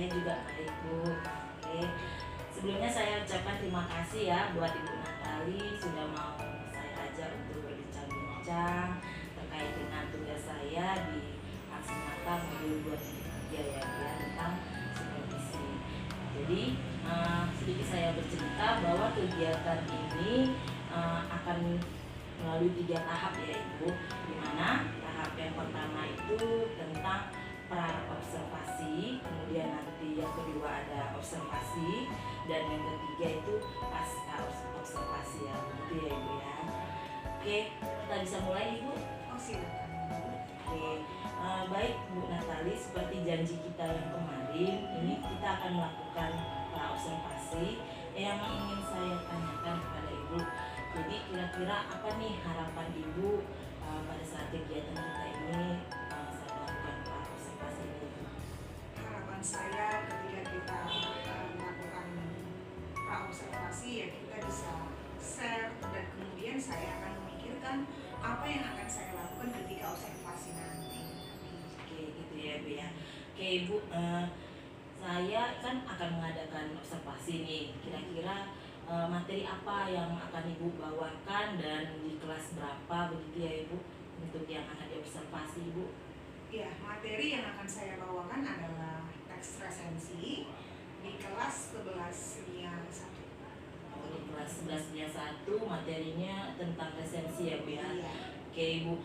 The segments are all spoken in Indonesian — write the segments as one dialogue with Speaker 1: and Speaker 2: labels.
Speaker 1: Saya juga baik, Bu. Oke. Sebelumnya saya ucapkan terima kasih ya buat Ibu Natali sudah mau saya ajak untuk berbincang-bincang terkait dengan tugas saya di Aksinyata modul 2.3 ya, tentang supervisi. Jadi sedikit saya bercerita bahwa kegiatan ini akan melalui 3 tahap ya Ibu, di mana tahap yang pertama itu tentang pra-observasi, kemudian nanti yang kedua ada observasi, dan yang ketiga itu pasca observasi ya, begitu ya Ibu ya. Oke, kita bisa mulai Ibu?
Speaker 2: Oh silakan.
Speaker 1: Oke, baik Bu Natali, seperti janji kita yang kemarin, ini kita akan melakukan pra-observasi yang ingin saya tanyakan kepada Ibu. Jadi kira-kira apa nih harapan Ibu pada saat kegiatan kita ini saat melakukan pra-observasi ini?
Speaker 2: Harapan saya ketika kita melakukan pra-observasi ya kita bisa share, dan kemudian saya akan memikirkan apa yang akan saya lakukan ketika observasi nanti.
Speaker 1: Oke, gitu ya Bu ya. Oke Ibu, saya kan akan mengadakan observasi nih. Kira-kira materi apa yang akan Ibu bawakan dan di kelas berapa begitu ya Ibu untuk yang akan diobservasi Ibu?
Speaker 2: Ya, materi yang akan saya bawakan adalah teks resensi di kelas 11-nya 1.
Speaker 1: Di kelas 11-nya 1 materinya tentang resensi ya Bu ya.
Speaker 2: Iya.
Speaker 1: Oke Ibu,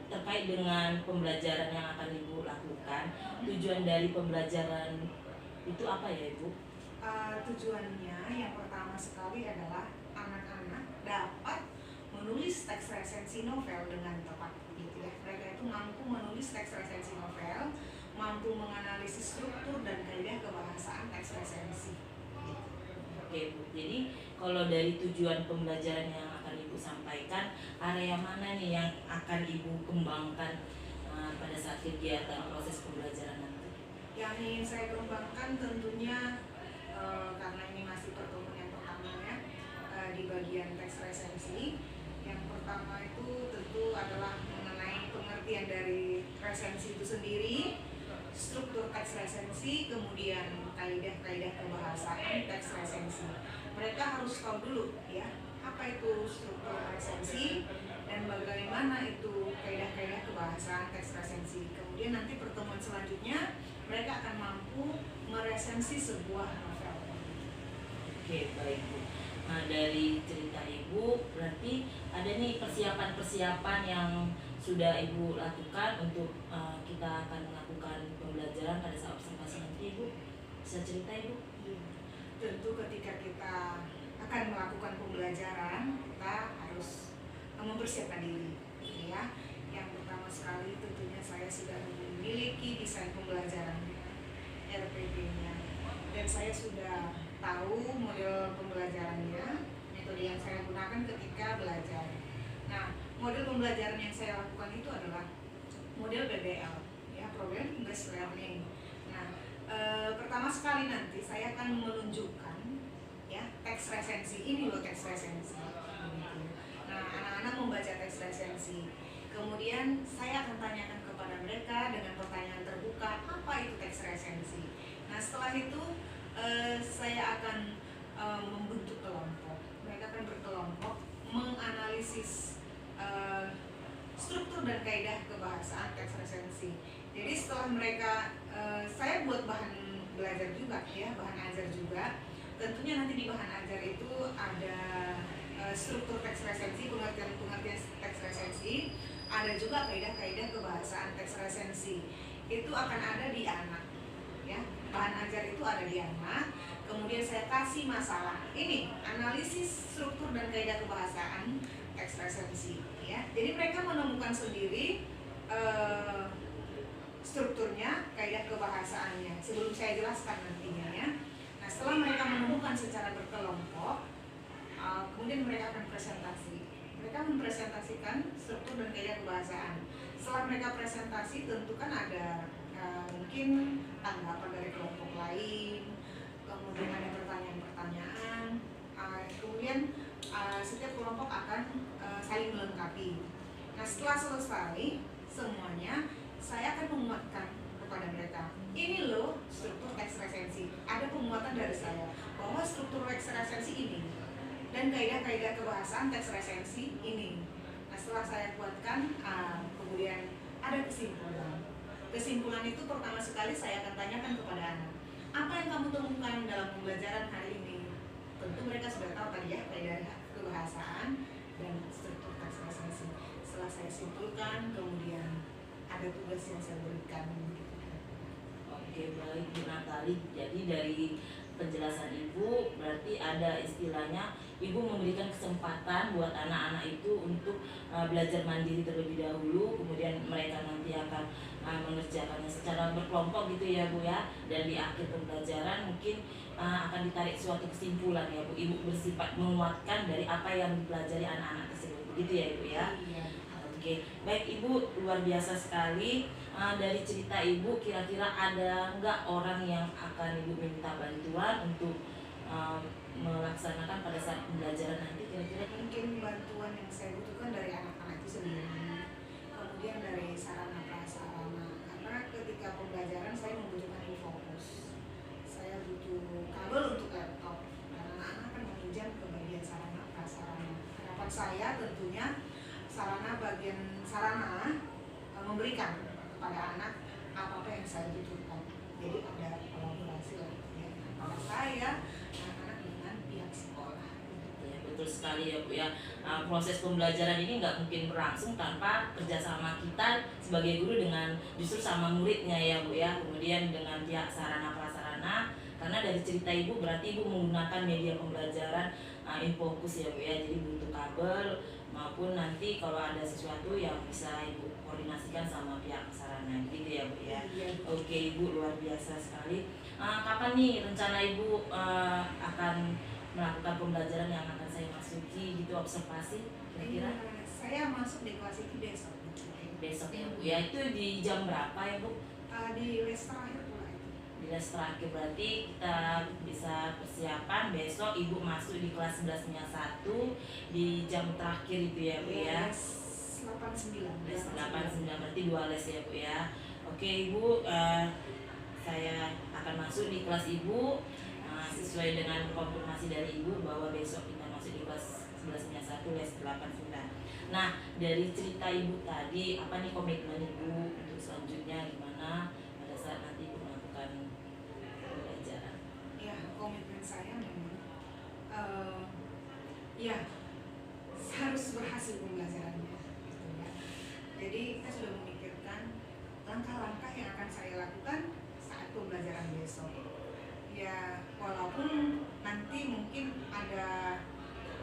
Speaker 1: terkait dengan pembelajaran yang akan Ibu lakukan, tujuan dari pembelajaran itu apa ya Ibu?
Speaker 2: Tujuannya yang pertama sekali adalah anak-anak dapat menulis teks resensi novel dengan tepat, gitu ya. Mereka itu mampu menulis teks resensi novel, mampu menganalisis struktur dan kaidah kebahasaan teks resensi.
Speaker 1: Oke Bu, jadi kalau dari tujuan pembelajaran yang akan Ibu sampaikan, area mana nih yang akan Ibu kembangkan pada saat kegiatan proses pembelajaran nanti?
Speaker 2: Yang ingin saya kembangkan tentunya karena ini masih pertemuan yang pertamanya di bagian teks resensi. Yang pertama itu tentu adalah mengenai pengertian dari resensi itu sendiri, struktur teks resensi, kemudian kaidah-kaidah kebahasaan teks resensi. Mereka harus tahu dulu ya, apa itu struktur resensi dan bagaimana itu kaidah-kaidah kebahasaan teks resensi. Kemudian nanti pertemuan selanjutnya mereka akan mampu meresensi sebuah novel.
Speaker 1: Oke, baik Bu. Nah, dari cerita Ibu, berarti ada nih persiapan-persiapan yang sudah Ibu lakukan untuk kita akan melakukan pembelajaran pada saat observasi nanti Ibu. Bisa cerita Ibu?
Speaker 2: Tentu ketika kita akan melakukan pembelajaran, kita harus mempersiapkan diri, ya. Yang pertama sekali tentunya saya sudah memiliki desain pembelajarannya, RPP-nya, dan saya sudah tahu model pembelajarannya, metode yang saya gunakan ketika belajar. Nah, model pembelajaran yang saya lakukan itu adalah model PBL, ya, Problem Based Learning. Nah, pertama sekali nanti saya akan menunjukkan ya teks resensi, ini loh teks resensi. Nah, anak-anak membaca teks resensi. Kemudian saya akan tanyakan kepada mereka dengan pertanyaan terbuka, apa itu teks resensi. Nah, setelah itu saya akan membentuk kelompok. Mereka akan berkelompok menganalisis struktur dan kaidah kebahasaan teks resensi. Jadi setelah mereka, saya buat bahan belajar juga ya, bahan ajar juga. Tentunya nanti di bahan ajar itu ada struktur teks resensi, pengertian teks resensi, ada juga kaidah-kaidah kebahasaan teks resensi. Itu akan ada di anak, ya. Bahan ajar itu ada di anak. Kemudian saya kasih masalah ini, analisis struktur dan kaidah kebahasaan teks resensi, ya. Jadi mereka menemukan sendiri strukturnya, kaidah kebahasaannya. Sebelum saya jelaskan nantinya, ya. Nah, setelah mereka menemukan secara berkelompok, kemudian mereka akan presentasi. Mereka mempresentasikan struktur dan kaidah kebahasaan. Setelah mereka presentasi, tentu kan ada mungkin tanggapan dari kelompok lain, kemudian ada pertanyaan-pertanyaan, kemudian setiap kelompok akan saling melengkapi. Nah, setelah selesai semuanya, saya akan menguatkan kepada mereka, ini loh struktur teks resensi, ada penguatan dari saya bahwa struktur teks resensi ini dan kaidah-kaidah kebahasaan teks resensi ini. Nah, setelah saya kuatkan, kemudian ada kesimpulan. Kesimpulan itu pertama sekali saya akan tanyakan kepada anak, apa yang kamu temukan dalam pembelajaran hari ini? Tentu mereka sudah tahu tadi ya kaidah kebahasaan dan struktur teks resensi. Setelah saya simpulkan, kemudian ada tugas yang saya berikan.
Speaker 1: Oke, baik Bu Natali. Jadi dari penjelasan Ibu berarti ada istilahnya Ibu memberikan kesempatan buat anak-anak itu untuk belajar mandiri terlebih dahulu, kemudian mereka nanti akan mengerjakannya secara berkelompok gitu ya Bu ya, dan di akhir pembelajaran mungkin akan ditarik suatu kesimpulan ya Bu. Ibu bersifat menguatkan dari apa yang dipelajari anak-anak tersebut, begitu ya Ibu ya.
Speaker 2: Iya.
Speaker 1: Oke, baik Ibu, luar biasa sekali. Dari cerita Ibu, kira-kira ada nggak orang yang akan Ibu minta bantuan untuk melaksanakan pada saat pembelajaran nanti kira-kira?
Speaker 2: Mungkin bantuan yang saya butuhkan dari anak-anak itu sendiri, kemudian dari sarana prasarana, karena ketika pembelajaran saya membutuhkan infokus, saya butuh kabel untuk laptop, dan anak-anak akan meminjam ke bagian sarana prasarana. Harapan saya tentunya sarana memberikan kepada anak apa-apa yang saya butuhkan. Jadi ada kolaborasi lah ya, antara saya, anak-anak dengan pihak sekolah.
Speaker 1: Ya, betul sekali ya Bu ya. Proses pembelajaran ini nggak mungkin berlangsung tanpa kerjasama kita sebagai guru dengan justru sama muridnya ya Bu ya. Kemudian dengan pihak sarana prasarana, karena dari cerita Ibu berarti Ibu menggunakan media pembelajaran infokus ya Bu ya. Jadi butuh kabel maupun nanti kalau ada sesuatu yang bisa Ibu koordinasikan sama pihak sarana gitu ya Bu ya. Oke Ibu, luar biasa sekali. Kapan nih rencana Ibu akan melakukan pembelajaran yang akan saya masuki gitu, observasi kira-kira?
Speaker 2: Saya masuk di kelas itu besok.
Speaker 1: Besok ya Bu ya. Itu di jam berapa ya Bu?
Speaker 2: Di les terakhir pula itu.
Speaker 1: Di les terakhir, berarti kita bisa persiapan besok Ibu masuk di kelas 11-nya 1 di jam terakhir itu ya Bu ya.
Speaker 2: Les 89.
Speaker 1: Les 89 berarti 2 les ya Bu ya. Oke Ibu, saya akan masuk di kelas Ibu sesuai dengan konfirmasi dari Ibu bahwa besok kita masuk di kelas 11-nya 1 les 89. Nah, dari cerita Ibu tadi, apa nih komitmen Ibu untuk selanjutnya gimana pada saat nanti Ibu melakukan pembelajaran?
Speaker 2: Ya, komitmen saya memang ya harus berhasil pembelajarannya gitu ya. Jadi kita sudah memikirkan langkah-langkah yang akan saya lakukan saat pembelajaran besok. Ya, walaupun nanti mungkin ada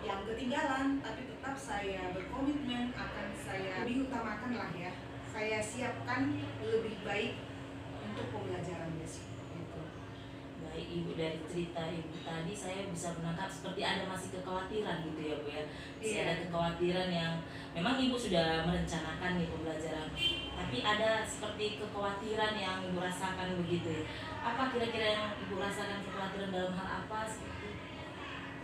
Speaker 2: yang ketinggalan, tapi tetap saya berkomitmen akan saya lebih utamakan lah ya. Saya siapkan lebih baik untuk pembelajaran besok. Gitu.
Speaker 1: Baik Ibu, dari cerita Ibu tadi saya bisa menangkap seperti ada masih kekhawatiran gitu ya Bu ya. Masih ada kekhawatiran yang memang Ibu sudah merencanakan nih pembelajaran, tapi ada seperti kekhawatiran yang Ibu rasakan begitu ya. Apa kira-kira yang Ibu rasakan kekhawatiran dalam hal apa seperti?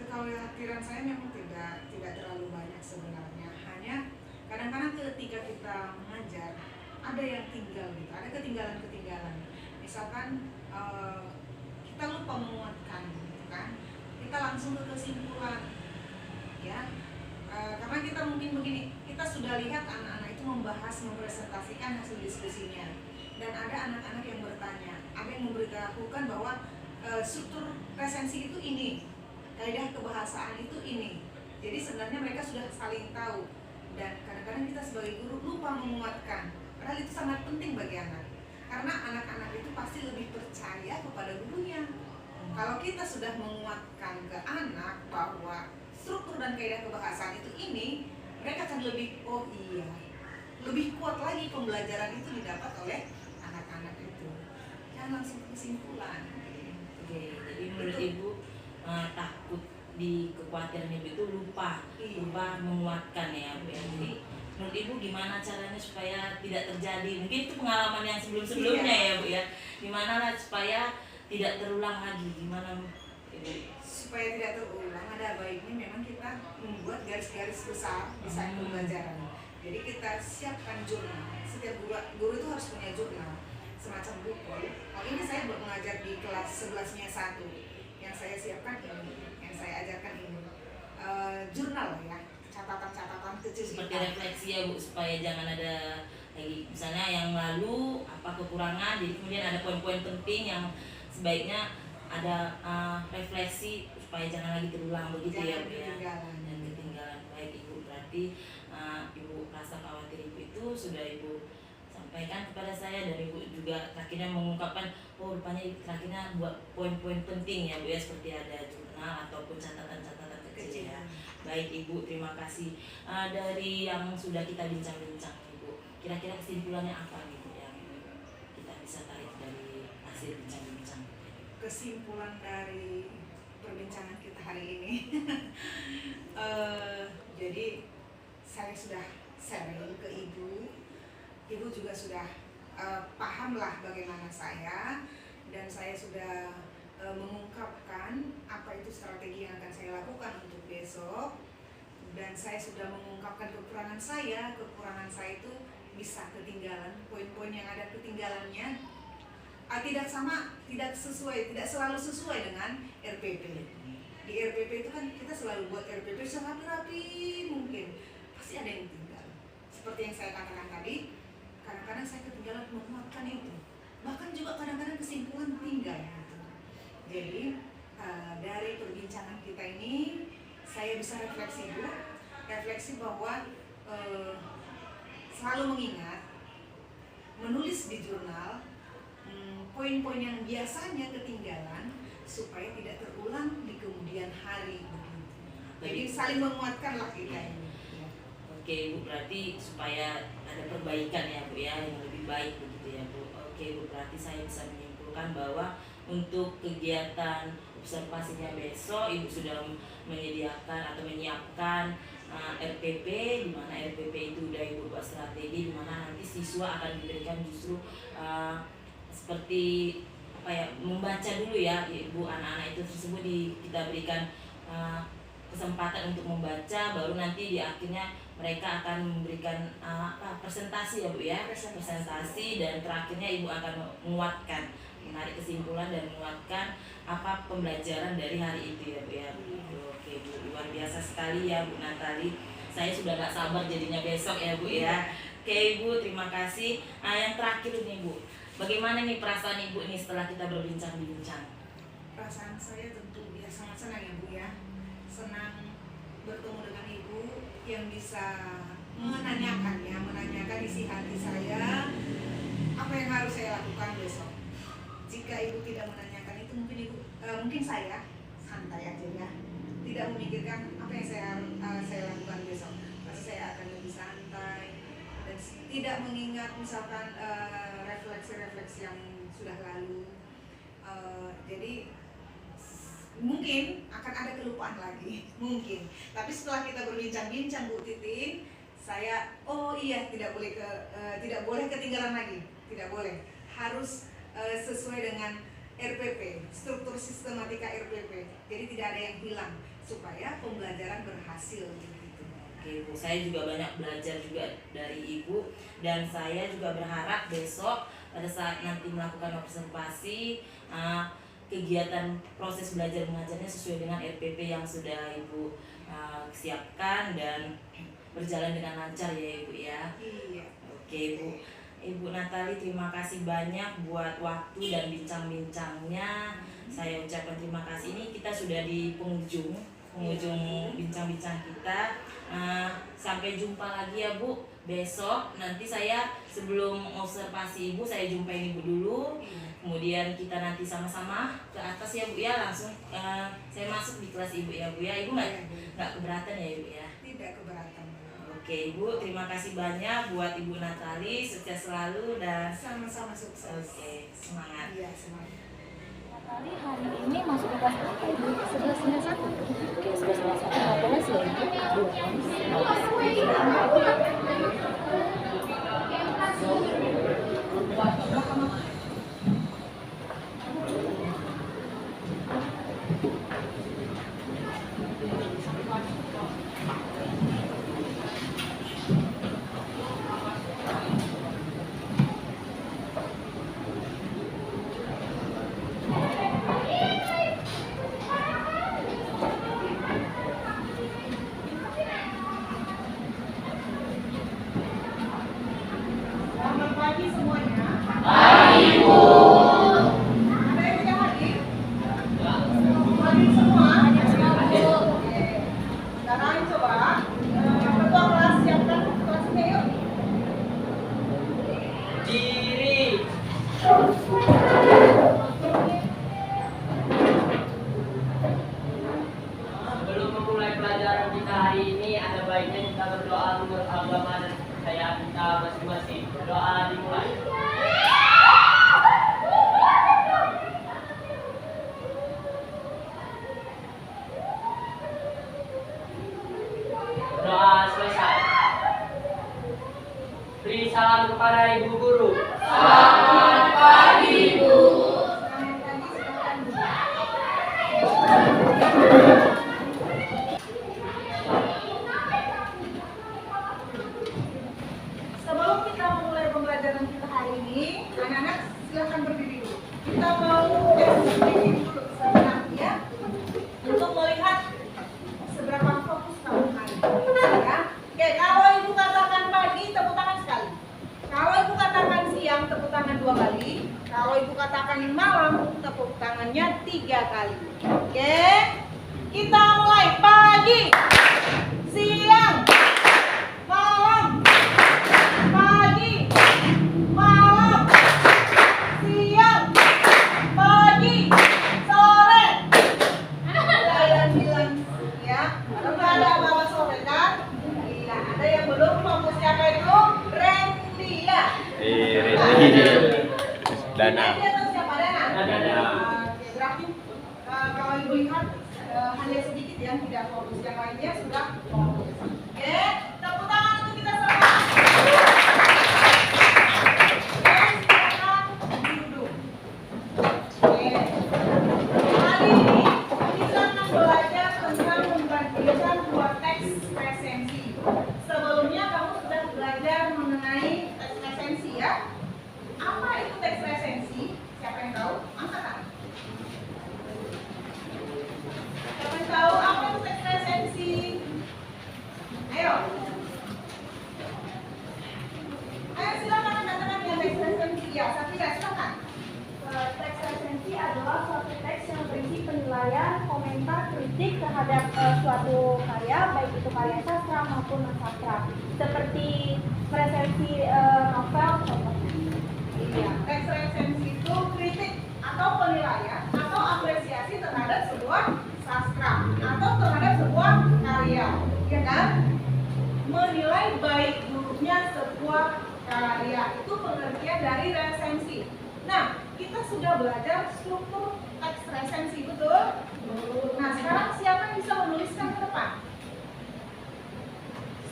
Speaker 2: Kekhawatiran saya memang tidak terlalu banyak sebenarnya. Hanya kadang-kadang ketika kita mengajar ada yang tinggal gitu, ada ketinggalan-ketinggalan. Misalkan kita lupa menguatkan gitu kan. Kita langsung ke kesimpulan. Ya. Karena kita mungkin begini, kita sudah lihat anak-anak itu membahas, mempresentasikan hasil diskusinya. Dan ada anak-anak yang bertanya, ada yang memberitahukan bahwa struktur presensi itu ini, kaidah kebahasaan itu ini. Jadi sebenarnya mereka sudah saling tahu. Dan kadang-kadang kita sebagai guru lupa menguatkan. Padahal itu sangat penting bagi anak. Karena anak-anak itu pasti lebih percaya kepada gurunya. Kalau kita sudah menguatkan ke anak bahwa struktur dan kaidah kebahasaan itu ini, mereka akan lebih, oh iya, lebih kuat lagi pembelajaran itu didapat oleh anak-anak itu. Jangan langsung kesimpulan.
Speaker 1: Oke, jadi menurut Ibu takut di kekhawatiran Ibu itu lupa menguatkan ya Bu ya. Jadi menurut Ibu gimana caranya supaya tidak terjadi? Mungkin itu pengalaman yang sebelum-sebelumnya ya Bu ya. Gimana lah supaya tidak terulang lagi? Gimana Ibu?
Speaker 2: Supaya tidak terulang, ada baiknya memang kita membuat garis-garis besar di saat pembelajaran. Jadi kita siapkan jurnal. Setiap guru itu harus punya jurnal. semacam buku. Oh, ini saya mengajar di kelas 11-nya 1. Yang saya siapkan ini, yang saya ajarkan ini. Jurnal ya, catatan-catatan kecil
Speaker 1: Seperti
Speaker 2: kita.
Speaker 1: refleksi ya Bu, supaya jangan ada lagi misalnya yang lalu apa kekurangan, jadi kemudian ada poin-poin penting yang sebaiknya ada refleksi supaya jangan lagi terulang begitu ya Bu ya. Dan ketinggalan. Baik Ibu, berarti Ibu rasa khawatir Ibu itu sudah Ibu sampaikan kepada saya, dan Ibu juga akhirnya mengungkapkan oh rupanya akhirnya buat poin-poin penting ya Bu ya, seperti ada jurnal ataupun catatan-catatan kecil ya. Baik Ibu, terima kasih. Dari yang sudah kita bincang-bincang Ibu, kira-kira kesimpulannya apa nih Bu yang kita bisa tarik dari hasil bincang-bincang?
Speaker 2: Kesimpulan dari perbincangan kita hari ini, jadi saya sudah sharing ke Ibu juga sudah pahamlah bagaimana saya, dan saya sudah mengungkapkan apa itu strategi yang akan saya lakukan untuk besok, dan saya sudah mengungkapkan kekurangan saya itu bisa ketinggalan, poin-poin yang ada ketinggalannya tidak selalu sesuai dengan RPP. Di RPP itu kan kita selalu buat RPP serapi-rapi mungkin, pasti ada yang tinggal. Seperti yang saya katakan tadi, kadang-kadang saya ketinggalan menguatkan itu, bahkan juga kadang-kadang kesimpulan tinggal gitu. Jadi dari perbincangan kita ini saya bisa refleksi bahwa selalu mengingat, menulis di jurnal poin-poin yang biasanya ketinggalan supaya tidak terulang di kemudian hari begitu. Jadi saling menguatkanlah kita ini.
Speaker 1: Oke Bu, berarti supaya ada perbaikan ya Bu ya, yang lebih baik begitu ya Bu. Oke Bu, berarti saya bisa menyimpulkan bahwa untuk kegiatan observasinya besok Ibu sudah menyediakan atau menyiapkan RPP, di mana RPP itu udah Ibu buat strategi, di mana nanti siswa akan diberikan justru seperti apa ya, membaca dulu ya Ibu, anak-anak itu tersebut kita berikan kesempatan untuk membaca, baru nanti di akhirnya mereka akan memberikan presentasi ya Bu ya, presentasi, dan terakhirnya Ibu akan menguatkan, menarik kesimpulan dan menguatkan apa pembelajaran dari hari itu ya Bu ya. Oke Bu, luar biasa sekali ya Bu Natali, saya sudah gak sabar jadinya besok ya Bu ya. Oke Ibu, terima kasih. Yang terakhir nih Bu, bagaimana nih perasaan Ibu nih setelah kita berbincang-bincang?
Speaker 2: Perasaan saya tentu ya sangat senang ya Bu ya. Senang bertemu dengan Ibu yang bisa menanyakan isi hati saya, apa yang harus saya lakukan besok. Jika Ibu tidak menanyakan itu, mungkin saya santai aja ya, tidak memikirkan apa yang saya lakukan besok. Pasti saya akan lebih santai dan tidak mengingat misalkan refleksi-refleksi yang sudah lalu. Jadi mungkin akan ada kelupaan lagi, mungkin. Tapi setelah kita berbincang-bincang Bu Titin, saya tidak boleh ketinggalan lagi, tidak boleh, harus sesuai dengan RPP, struktur sistematika RPP. Jadi tidak ada yang hilang supaya pembelajaran berhasil gitu.
Speaker 1: Oke Bu, saya juga banyak belajar juga dari Ibu, dan saya juga berharap besok pada saat nanti melakukan observasi kegiatan proses belajar mengajarnya sesuai dengan RPP yang sudah Ibu siapkan dan berjalan dengan lancar ya Ibu ya.
Speaker 2: Iya.
Speaker 1: Oke Bu, Ibu Natali, terima kasih banyak buat waktu dan bincang-bincangnya. Saya ucapkan terima kasih. Ini kita sudah di penghujung bincang-bincang kita. Sampai jumpa lagi ya Bu besok. Nanti saya sebelum observasi Ibu, saya jumpain Ibu dulu. Kemudian kita nanti sama-sama ke atas ya Bu ya, langsung saya masuk di kelas Ibu ya Bu ya. Ibu nggak keberatan ya Ibu ya?
Speaker 2: Tidak keberatan.
Speaker 1: Oke Ibu, terima kasih banyak buat Ibu Natali, sukses selalu dan
Speaker 2: sama-sama sukses.
Speaker 1: Oke, semangat.
Speaker 2: Iya, semangat.
Speaker 3: Natali hari ini masuk ke kelas apa Ibu? 11-1. Oke, 11-1. Nggak boleh sih ya Ibu?
Speaker 4: kita hari ini ada baiknya kita berdoa menurut agama dan kepercayaan kita masing-masing. Doa dimulai. Doa selesai. Beri salam kepada Ibu Guru.
Speaker 5: Selamat pagi, Bu.
Speaker 2: Sebelum kita memulai pembelajaran kita hari ini, anak-anak silakan berdiri dulu. Kita mau berdiri dulu sebentar ya, untuk melihat seberapa fokus kamu hari ini. Ya. Oke, kalau ibu katakan pagi, tepuk tangan sekali. Kalau ibu katakan siang, tepuk tangan 2 kali. Kalau ibu katakan malam, tepuk tangannya 3 kali. Oke, kita mulai pagi, siang, malam. Pagi, malam, siang, pagi, sore. Kalian bilang ya, udah ada apa sore kan? Iya, ada yang belum fokusnya apa itu? Randy ya.
Speaker 6: Dana.
Speaker 2: Randy atau siapa? Dana.
Speaker 4: Dana.
Speaker 2: Oke, berarti kalau ibu lihat hanya sedikit yang tidak fokus, yang lainnya sudah fokus. Oke, tepuk tangan untuk kita semua. Hari ini kita akan belajar tentang membandingkan 2 teks presensi. Sebelumnya kamu sudah belajar mengenai teks presensi ya. Apa itu teks presensi? Siapa yang tahu? Angkat tangan. Siapa yang tahu apa itu teks presensi? Ayo. Ayo silakan katakan yang teks presensi. Ya, Safira silakan.
Speaker 3: Teks resensi adalah suatu teks yang berisi penilaian, komentar, kritik terhadap suatu karya, baik itu karya sastra maupun non-sastra. Seperti resensi novel contohnya.
Speaker 2: Iya, teks resensi itu kritik atau penilaian atau apresiasi terhadap sebuah sastra atau terhadap sebuah karya, ya kan? Menilai baik buruknya sebuah karya itu pengertian dari resensi. Nah, kita sudah belajar struktur teks resensi, betul? Nah, sekarang siapa yang bisa menuliskan ke depan?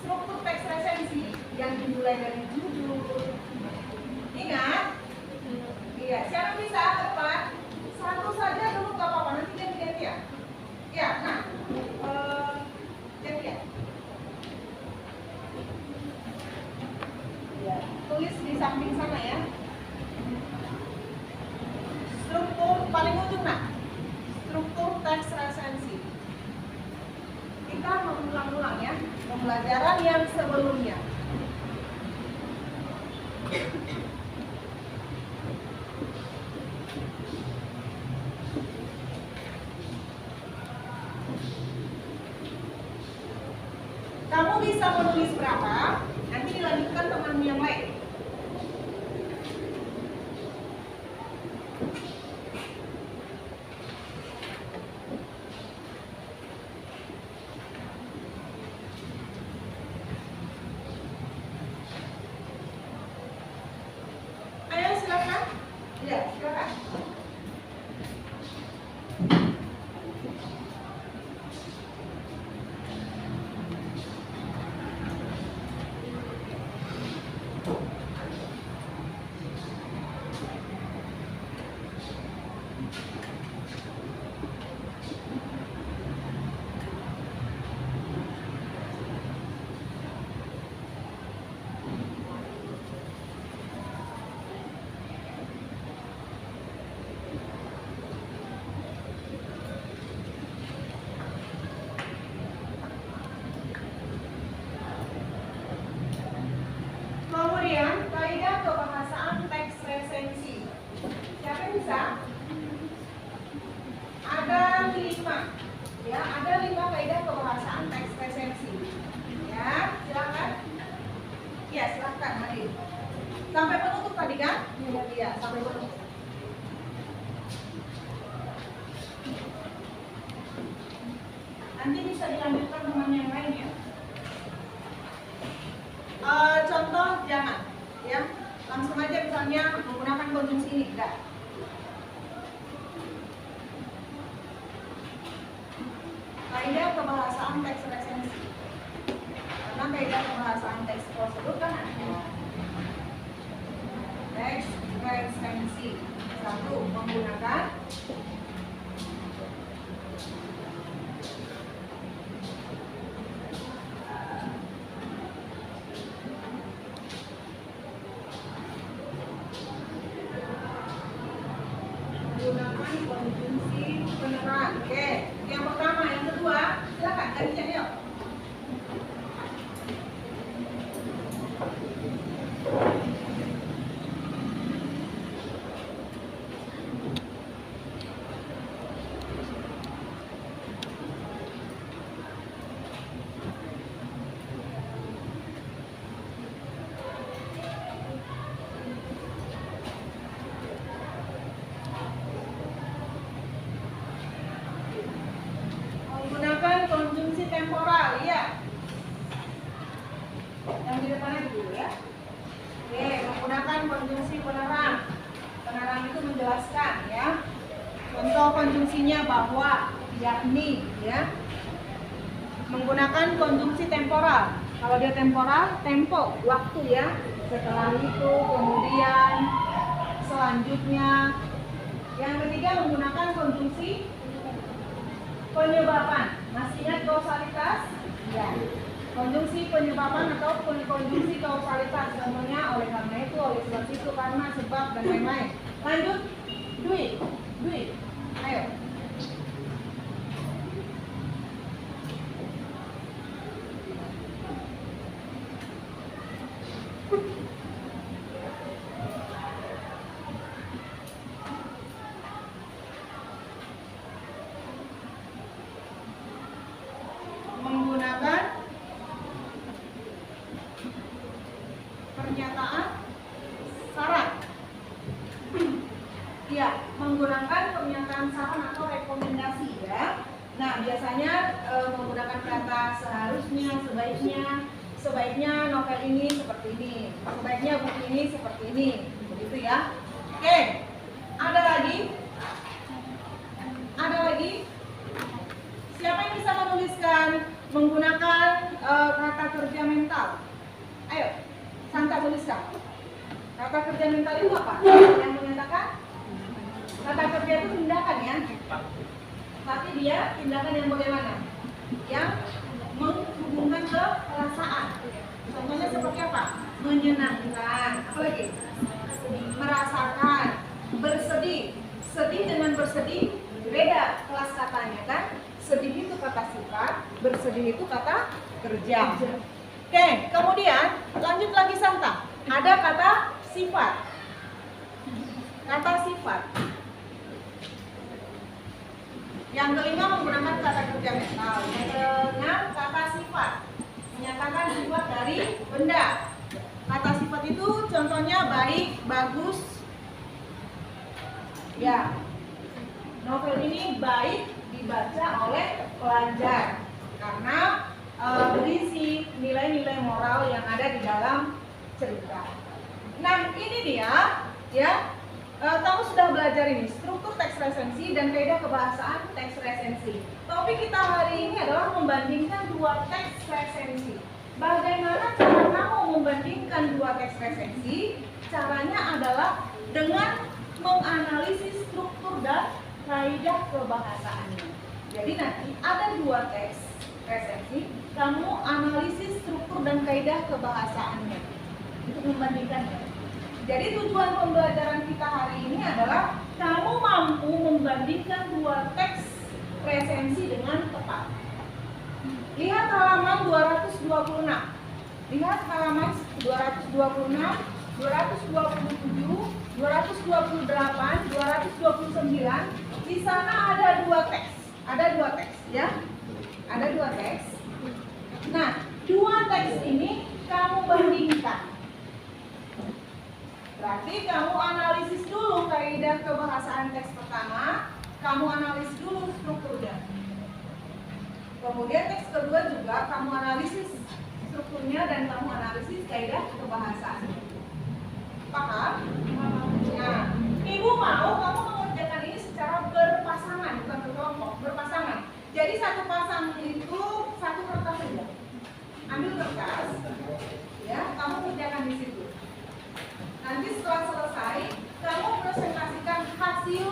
Speaker 2: Struktur teks resensi yang dimulai dari judul. Ingat? Iya, siapa bisa ke depan? Satu saja dulu gak apa-apa, nanti ganti-ganti ya. Ya, nah, ganti ya. Ya, tulis di samping sana ya. Struktur paling ujung nak. Struktur teks resensi. Kita mengulang-ulang ya pembelajaran yang sebelumnya. Kamu bisa menulis berapa? Nanti dilanjutkan temanmu yang lain. Ayo silakan. Ya, silakan. misalnya menggunakan konjungsi ini, enggak. Kaidah kebahasaan teks resensi. Karena kaidah kebahasaan teks prosedur kan ada. Teks resensi. Satu, menggunakan konjungsi penerang. Oke, yang pertama, yang kedua, silakan gantian yuk. Menggunakan konjungsi temporal, ya. Yang di depannya dulu ya. Oke, menggunakan konjungsi penerang. Penerang itu menjelaskan ya. Contoh konjungsinya bahwa, yakni, ya. Menggunakan konjungsi temporal. Kalau dia temporal, tempo, waktu ya. Setelah itu, kemudian, selanjutnya. Yang ketiga menggunakan konjungsi penyebaban. Masih ingat kausalitas? Ya. Konjungsi penyebaban atau konjungsi kausalitas. Contohnya oleh karena itu, oleh sebab itu, karena, sebab, dan lain-lain. Lanjut. Duit. Ayo. Menggunakan pernyataan syarat. Ya, menggunakan pernyataan saran atau rekomendasi ya. Nah, biasanya menggunakan kata seharusnya, sebaiknya novel ini seperti ini, sebaiknya buku ini seperti ini, begitu ya. Oke, ada lagi? Siapa yang bisa menuliskan menggunakan kata kerja mental? Ayo, Santa tuliskan. Kata kerja mental itu apa? Yang menyatakan kata kerja itu tindakan ya. Tapi dia tindakan yang bagaimana? Yang menghubungkan ke perasaan. Contohnya seperti apa? Menyenangkan. Apa lagi? Merasakan. Bersedih. Sedih dengan bersedih beda kelas katanya kan? Sedih itu kata sifat, bersedih itu kata kerja. Oke, kemudian lanjut lagi Santa. Ada kata sifat. Kata sifat. Yang kelima menggunakan kata kerja mental. Yang keenam kata sifat. Menyatakan sifat dari benda. Kata sifat itu contohnya baik, bagus. Ya. Novel ini baik dibaca oleh pelajar karena berisi nilai-nilai moral yang ada di dalam cerita. Nah, ini dia ya. Kamu sudah belajar ini struktur teks resensi dan kaidah kebahasaan teks resensi. Topik kita hari ini adalah membandingkan dua teks resensi. Bagaimana cara kamu membandingkan dua teks resensi? Caranya adalah dengan menganalisis struktur dan kaidah kebahasaannya. Jadi nanti ada dua teks resensi, kamu analisis struktur dan kaidah kebahasaannya untuk membandingkannya. Jadi tujuan pembelajaran kita hari ini adalah kamu mampu membandingkan dua teks resensi dengan tepat. Lihat halaman 226. Lihat halaman 226, 227, 228, 229. Di sana ada dua teks. Ada dua teks ya. Ada dua teks. Nah, dua teks ini kamu bandingkan. Berarti kamu analisis dulu kaidah kebahasaan teks pertama, kamu analisis dulu strukturnya. Kemudian teks kedua juga kamu analisis strukturnya dan kamu analisis kaidah kebahasaan. Paham? Nah, Ibu mau kamu mengerjakan ini secara berpasangan, bukan berkelompok, berpasangan. Jadi satu pasang itu satu kertas saja. Ambil kertas, ya, kamu kerjakan di situ. Nanti setelah selesai, kamu presentasikan hasil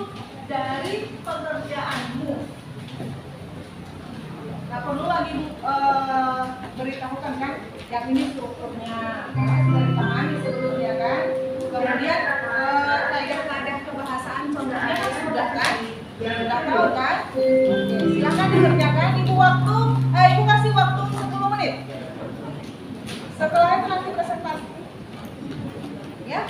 Speaker 2: dari pekerjaanmu. Nggak perlu lagi beritahukan kan, yang ini strukturnya, dari pahami sebelumnya kan. Kemudian kaedah-kaedah kebahasaan contohnya kan sudah kan, sudah tahu kan. Oke, silakan dikerjakan. Ibu kasih waktu 10 menit. Setelah itu nanti presentasi. Ya.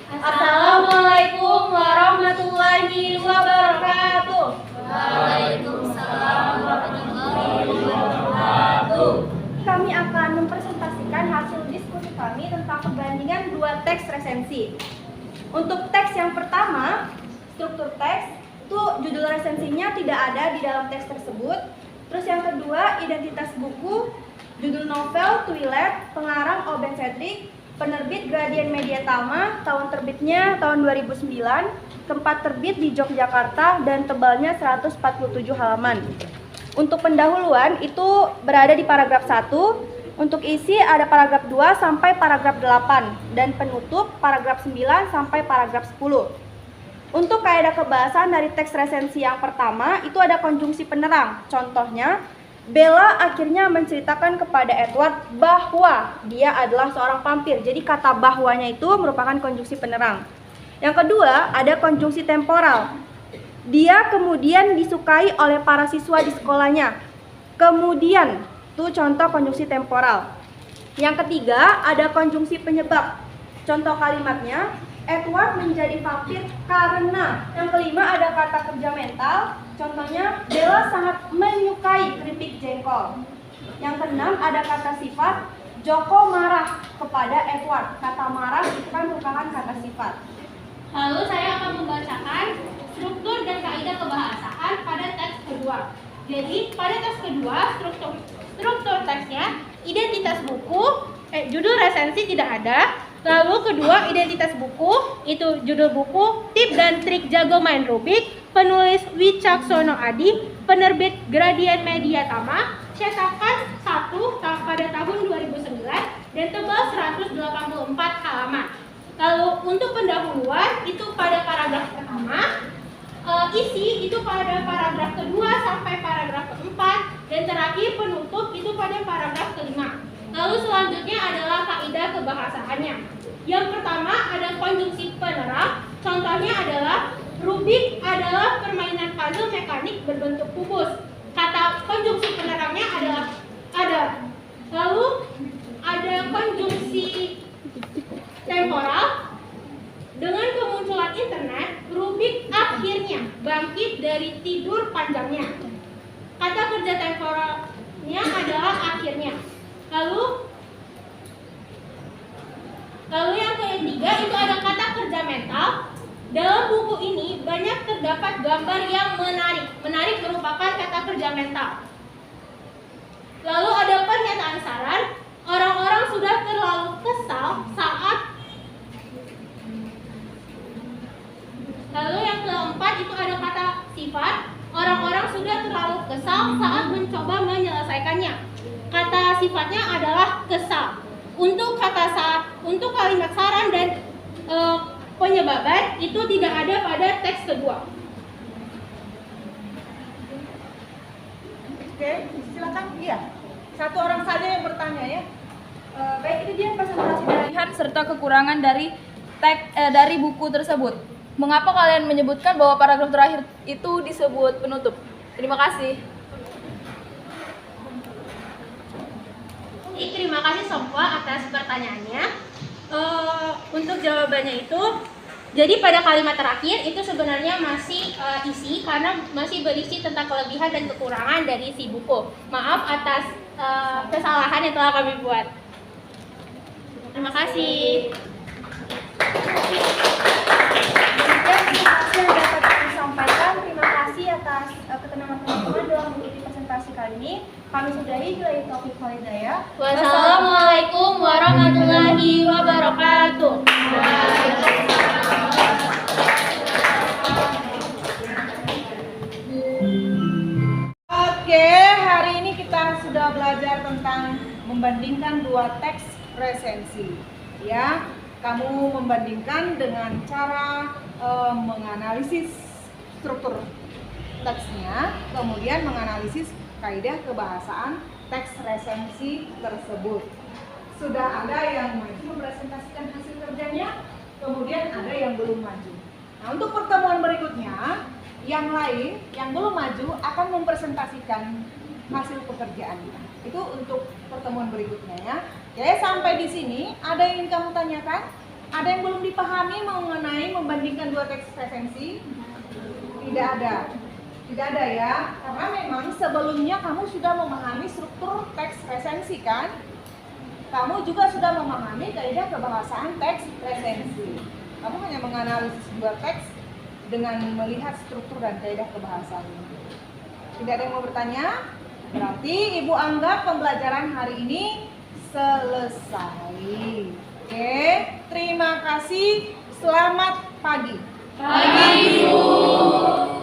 Speaker 3: Assalamualaikum warahmatullahi wabarakatuh.
Speaker 5: Waalaikumsalam warahmatullahi wabarakatuh.
Speaker 3: Kami akan mempresentasikan hasil diskusi kami tentang perbandingan dua teks resensi. Untuk teks yang pertama, struktur teks, itu judul resensinya tidak ada di dalam teks tersebut. Terus yang kedua, identitas buku, judul novel Twilight, pengarang Oben Cedric, penerbit Gradient Media Tama, tahun terbitnya tahun 2009, tempat terbit di Yogyakarta dan tebalnya 147 halaman. Untuk pendahuluan itu berada di paragraf 1, untuk isi ada paragraf 2 sampai paragraf 8 dan penutup paragraf 9 sampai paragraf 10. Untuk kaidah kebahasan dari teks resensi yang pertama itu ada konjungsi penerang. Contohnya, Bella akhirnya menceritakan kepada Edward bahwa dia adalah seorang vampir. Jadi kata bahwanya itu merupakan konjungsi penerang. Yang kedua, ada konjungsi temporal. Dia kemudian disukai oleh para siswa di sekolahnya. Kemudian, itu contoh konjungsi temporal. Yang ketiga, ada konjungsi penyebab. Contoh kalimatnya, Edward menjadi vampir karena. Yang kelima ada kata kerja mental. Contohnya, Bella sangat menyukai keripik jengkol. Yang keenam ada kata sifat. Joko marah kepada Edward. Kata marah itu kan merupakan kata sifat.
Speaker 6: Lalu saya akan membacakan struktur dan kaidah kebahasaan pada teks kedua. Jadi pada teks kedua struktur teksnya identitas buku, judul resensi tidak ada. Lalu kedua identitas buku itu judul buku, tip dan trik jago main Rubik, penulis Wicaksono Adi, penerbit Gradient Media Tama, cetakan 1 pada tahun 2009 dan tebal 184 halaman. Lalu untuk pendahuluan itu pada paragraf pertama, isi itu pada paragraf kedua sampai paragraf keempat, dan terakhir penutup itu pada paragraf kelima. Lalu selanjutnya adalah kaidah kebahasaannya. Yang pertama ada konjungsi penerang. Contohnya adalah Rubik adalah permainan puzzle mekanik berbentuk kubus. Kata konjungsi penerangnya adalah ada. Lalu ada konjungsi temporal. Dengan kemunculan internet, Rubik akhirnya bangkit dari tidur panjangnya. Kata kerja temporalnya adalah akhirnya. Lalu yang ketiga itu ada kata kerja mental. Dalam buku ini banyak terdapat gambar yang menarik. Menarik merupakan kata kerja mental. Lalu ada pernyataan saran. Orang-orang sudah terlalu kesal saat. Lalu yang keempat itu ada kata sifat. Orang-orang sudah terlalu kesal saat mencoba menyelesaikannya. Kata sifatnya adalah kesal. Untuk kalimat saran dan penyebaban itu tidak ada pada teks kedua.
Speaker 2: Oke, silakan. Iya. Satu orang saja yang bertanya ya.
Speaker 5: Baik, itu dia presentasi kelebihan serta kekurangan dari buku tersebut. Mengapa kalian menyebutkan bahwa paragraf terakhir itu disebut penutup? Terima kasih.
Speaker 6: Terima kasih Sompa atas pertanyaannya. Untuk jawabannya itu, jadi pada kalimat terakhir itu sebenarnya masih isi karena masih berisi tentang kelebihan dan kekurangan dari si buku. Maaf atas kesalahan yang telah kami buat. Terima kasih.
Speaker 3: Demikian yang dapat kami sampaikan. Terima kasih atas ketenangan teman-teman dalam mengikuti presentasi kali ini. Kami sudahi. Billahi taufiq wal hidayah.
Speaker 6: Wassalamualaikum warahmatullahi wabarakatuh.
Speaker 2: Oke, hari ini kita sudah belajar tentang membandingkan dua teks resensi. Ya, kamu membandingkan dengan cara menganalisis struktur teksnya, kemudian menganalisis kaidah kebahasaan teks resensi tersebut. Sudah ada yang maju mempresentasikan hasil kerjanya, kemudian ada yang belum maju. Nah, untuk pertemuan berikutnya, yang lain yang belum maju akan mempresentasikan hasil pekerjaannya. Itu untuk pertemuan berikutnya ya. Oke, sampai di sini ada yang ingin kamu tanyakan? Ada yang belum dipahami mengenai membandingkan dua teks resensi? Tidak ada. Tidak ada ya, karena memang sebelumnya kamu sudah memahami struktur teks resensi kan? Kamu juga sudah memahami kaidah kebahasaan teks resensi. Kamu hanya menganalisis dua teks dengan melihat struktur dan kaidah kebahasaannya. Tidak ada yang mau bertanya? Berarti Ibu anggap pembelajaran hari ini selesai. Oke, terima kasih. Selamat pagi.
Speaker 5: Pagi, Bu.